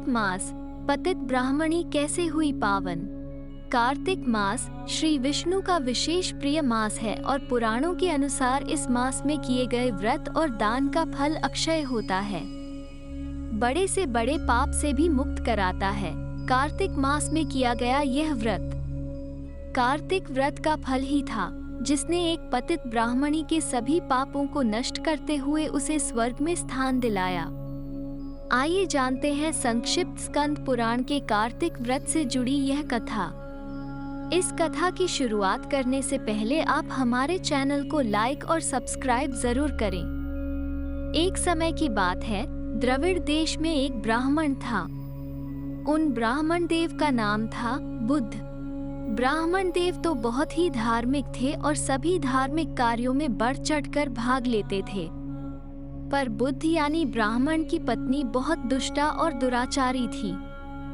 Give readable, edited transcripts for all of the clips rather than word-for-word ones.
कार्तिक मास, पतित ब्राह्मणी कैसे हुई पावन। कार्तिक मास श्री विष्णु का विशेष प्रिय मास है और पुराणों के अनुसार इस मास में किए गए व्रत और दान का फल अक्षय होता है। बड़े से बड़े पाप से भी मुक्त कराता है। कार्तिक मास में किया गया यह व्रत कार्तिक व्रत का फल ही था, जिसने एक पतित ब्राह्मणी के सभी पापों को नष्ट करते हुए उसे स्वर्ग में स्थान दिलाया। आइए जानते हैं संक्षिप्त स्कंद पुराण के कार्तिक व्रत से जुड़ी यह कथा। इस कथा की शुरुआत करने से पहले आप हमारे चैनल को लाइक और सब्सक्राइब जरूर करें। एक समय की बात है, द्रविड़ देश में एक ब्राह्मण था। उन ब्राह्मण देव का नाम था बुद्ध। ब्राह्मण देव तो बहुत ही धार्मिक थे और सभी धार्मिक कार्यों में बढ़ चढ़कर भाग लेते थे। पर बुद्ध यानी ब्राह्मण की पत्नी बहुत दुष्टा और दुराचारी थी।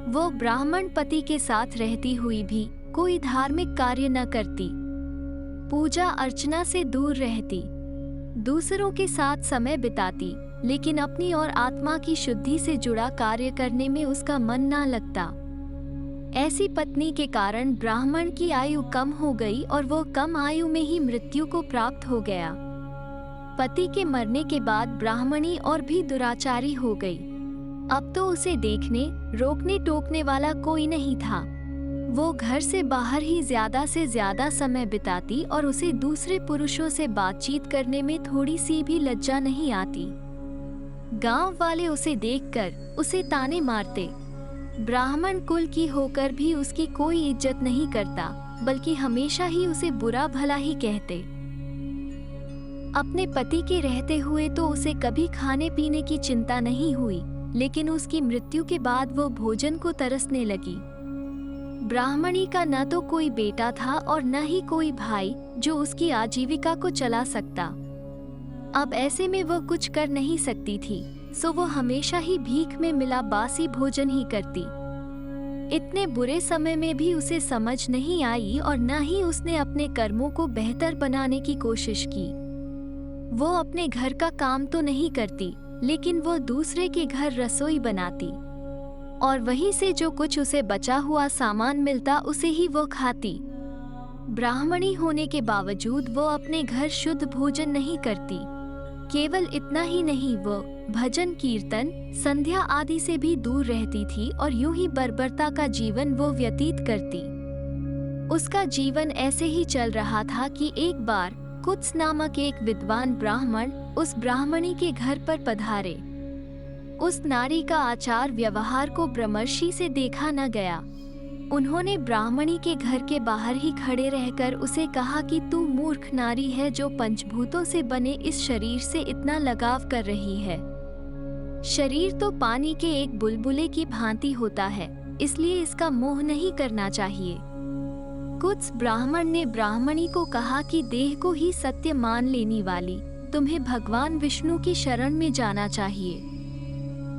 वो ब्राह्मण पति के साथ रहती हुई भी कोई धार्मिक कार्य न करती, पूजा अर्चना से दूर रहती, दूसरों के साथ समय बिताती, लेकिन अपनी और आत्मा की शुद्धि से जुड़ा कार्य करने में उसका मन ना लगता। ऐसी पत्नी के कारण ब्राह्मण की आयु कम हो गई और वो कम आयु में ही मृत्यु को प्राप्त हो गया। पति के मरने के बाद ब्राह्मणी और भी दुराचारी हो गई। अब तो उसे देखने रोकने टोकने वाला कोई नहीं था। वो घर से बाहर ही ज्यादा से ज्यादा समय बिताती और उसे दूसरे पुरुषों से बातचीत करने में थोड़ी सी भी लज्जा नहीं आती। गांव वाले उसे देखकर उसे ताने मारते। ब्राह्मण कुल की होकर भी उसकी कोई इज्जत नहीं करता, बल्कि हमेशा ही उसे बुरा भला ही कहते। अपने पति के रहते हुए तो उसे कभी खाने पीने की चिंता नहीं हुई, लेकिन उसकी मृत्यु के बाद वो भोजन को तरसने लगी। ब्राह्मणी का न तो कोई बेटा था और न ही कोई भाई जो उसकी आजीविका को चला सकता। अब ऐसे में वो कुछ कर नहीं सकती थी, सो वो हमेशा ही भीख में मिला बासी भोजन ही करती। इतने बुरे समय में भी उसे समझ नहीं आई और न ही उसने अपने कर्मों को बेहतर बनाने की कोशिश की। वो अपने घर का काम तो नहीं करती, लेकिन वो दूसरे के घर रसोई बनाती और वहीं से जो कुछ उसे बचा हुआ सामान मिलता उसे ही वो खाती। ब्राह्मणी होने के बावजूद वो अपने घर शुद्ध भोजन नहीं करती। केवल इतना ही नहीं, वो भजन कीर्तन संध्या आदि से भी दूर रहती थी और यूं ही बर्बरता का जीवन वो व्यतीत करती। उसका जीवन ऐसे ही चल रहा था कि एक बार कुत्स नामक एक विद्वान ब्राह्मण उस ब्राह्मणी के घर पर पधारे। उस नारी का आचार व्यवहार को ब्रह्मर्षि से देखा न गया। उन्होंने ब्राह्मणी के घर के बाहर ही खड़े रहकर उसे कहा कि तू मूर्ख नारी है जो पंचभूतों से बने इस शरीर से इतना लगाव कर रही है। शरीर तो पानी के एक बुलबुले की भांति होता है, इसलिए इसका मोह नहीं करना चाहिए। कुछ ब्राह्मण ने ब्राह्मणी को कहा कि देह को ही सत्य मान लेने वाली तुम्हें भगवान विष्णु की शरण में जाना चाहिए।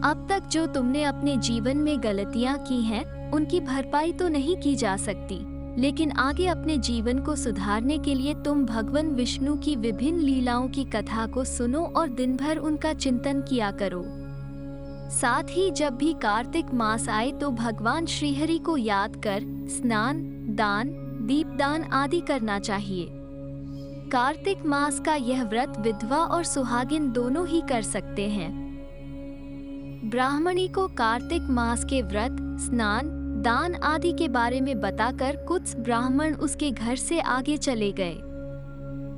अब तक जो तुमने अपने जीवन में गलतियां की हैं, उनकी भरपाई तो नहीं की जा सकती, लेकिन आगे अपने जीवन को सुधारने के लिए तुम भगवान विष्णु की विभिन्न लीलाओं की कथा को सुनो और दिन भर उनका चिंतन किया करो। साथ ही जब भी कार्तिक मास आए तो भगवान श्रीहरि को याद कर स्नान, दान, दीपदान आदि करना चाहिए। कार्तिक मास का यह व्रत विधवा और सुहागिन दोनों ही कर सकते हैं। ब्राह्मणी को कार्तिक मास के व्रत, स्नान, दान आदि के बारे में बताकर कुछ ब्राह्मण उसके घर से आगे चले गए।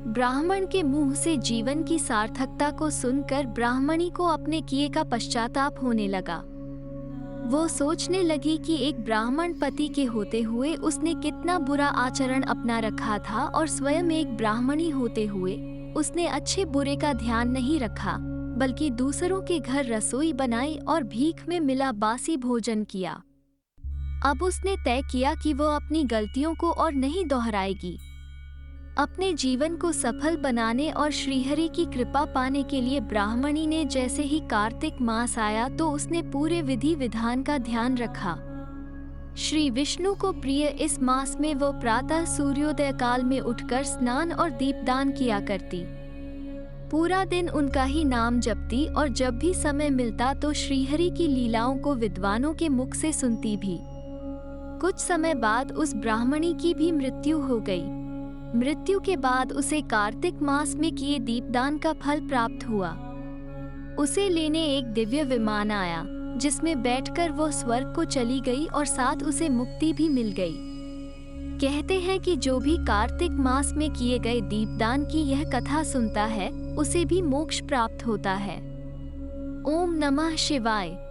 ब्राह्मण के मुंह से जीवन की सार्थकता को सुनकर ब्राह्मणी को अपने किए का पश्चाताप होने लगा। वो सोचने लगी कि एक ब्राह्मण पति के होते हुए उसने कितना बुरा आचरण अपना रखा था और स्वयं एक ब्राह्मणी होते हुए उसने अच्छे बुरे का ध्यान नहीं रखा, बल्कि दूसरों के घर रसोई बनाई और भीख में मिला बासी भोजन किया। अब उसने तय किया कि वो अपनी गलतियों को और नहीं दोहराएगी। अपने जीवन को सफल बनाने और श्रीहरि की कृपा पाने के लिए ब्राह्मणी ने जैसे ही कार्तिक मास आया तो उसने पूरे विधि विधान का ध्यान रखा। श्री विष्णु को प्रिय इस मास में वो प्रातः सूर्योदय काल में उठकर स्नान और दीपदान किया करती। पूरा दिन उनका ही नाम जपती और जब भी समय मिलता तो श्रीहरि की लीलाओं को विद्वानों के मुख से सुनती भी। कुछ समय बाद उस ब्राह्मणी की भी मृत्यु हो गई। मृत्यु के बाद उसे कार्तिक मास में किए दीपदान का फल प्राप्त हुआ। उसे लेने एक दिव्य विमान आया, जिसमें बैठकर वो स्वर्ग को चली गई और साथ उसे मुक्ति भी मिल गई। कहते हैं कि जो भी कार्तिक मास में किए गए दीपदान की यह कथा सुनता है, उसे भी मोक्ष प्राप्त होता है। ओम नमः शिवाय।